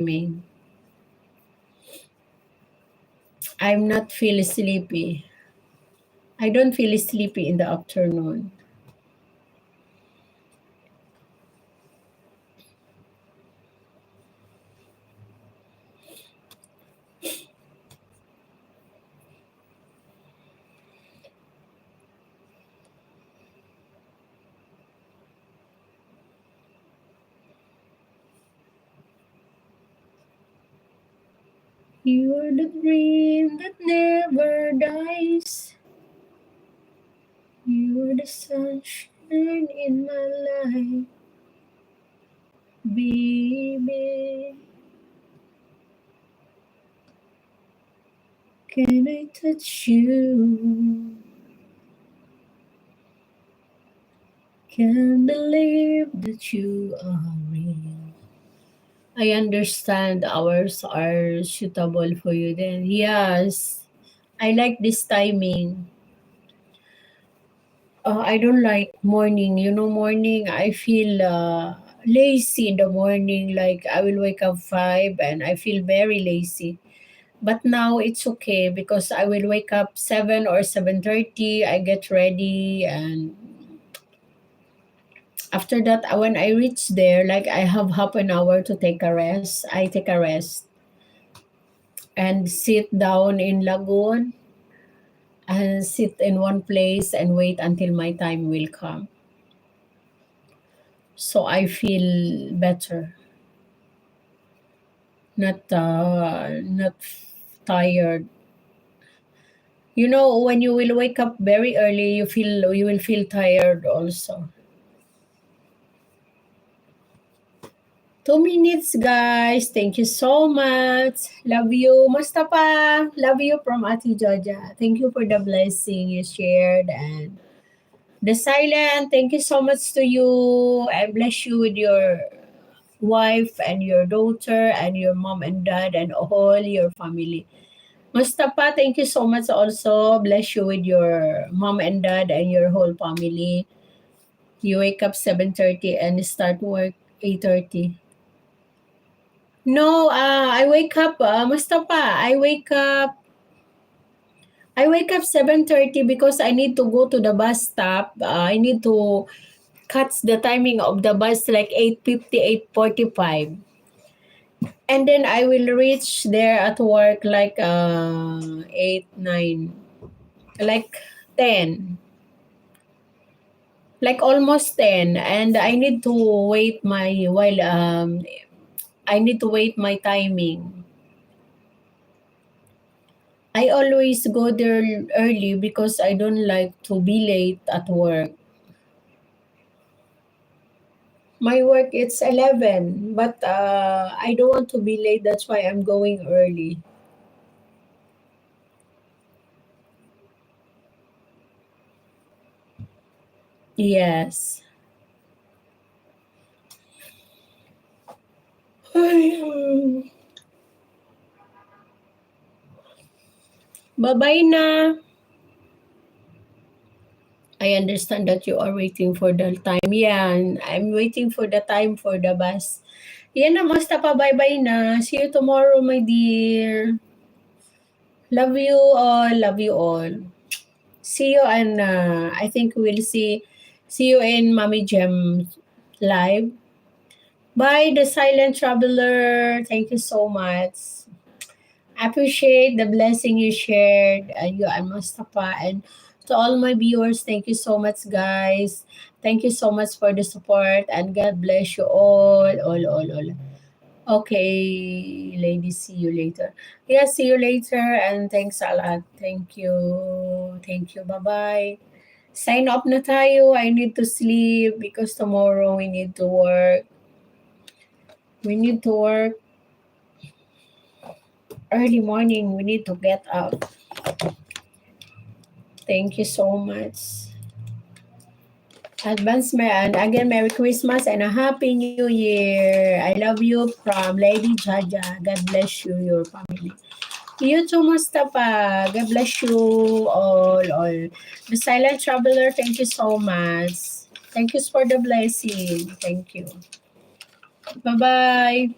timing. I'm not feel sleepy. I don't feel sleepy in the afternoon. You're the dream that never dies. You're the sunshine in my life, baby. Can I touch you? Can't believe that you are real. I understand hours are suitable for you then. Yes, I like this timing. I don't like morning. You know, morning, I feel lazy in the morning. Like I will wake up 5 and I feel very lazy. But now it's okay because I will wake up 7 or 7:30. I get ready, and after that, when I reach there, like I have half an hour to take a rest. I take a rest and sit down in Lagoon and sit in one place and wait until my time will come. So I feel better, not tired. You know, when you will wake up very early, you will feel tired also. 2 minutes, guys. Thank you so much. Love you, Mustafa. Love you from Ati Georgia. Thank you for the blessing you shared. And the silent, thank you so much to you. I bless you with your wife and your daughter and your mom and dad and all your family. Mustafa, thank you so much also. Bless you with your mom and dad and your whole family. You wake up 7:30 and start work 8:30. No, I wake up, Mustafa, I wake up 7:30 because I need to go to the bus stop. I need to cut the timing of the bus like 8:50, 8:45. And then I will reach there at work like 8, 9, like 10. Like almost 10, and I need to wait my while I need to wait my timing. I always go there early because I don't like to be late at work. My work it's 11, but I don't want to be late. That's why I'm going early. Yes. Bye-bye na. I understand that you are waiting for the time. Yeah, I'm waiting for the time for the bus. Yan na, Mustafa. Bye-bye na. See you tomorrow, my dear. Love you all. Love you all. See you, and I think we'll see you in Mommy Gem live. Bye, the silent traveler. Thank you so much. I appreciate the blessing you shared, you and Mustafa, and to all my viewers. Thank you so much, guys. Thank you so much for the support, and God bless you all. Okay, ladies, see you later. Yeah, see you later, and thanks a lot. Thank you. Thank you. Bye-bye. Sign up na tayo. I need to sleep because tomorrow we need to work. We need to work early morning. We need to get up. Thank you so much. And again, Merry Christmas and a Happy New Year. I love you from Lady Jaja. God bless you, your family. You too, Mustafa. God bless you all. The Silent Traveler, thank you so much. Thank you for the blessing. Thank you. Bye-bye.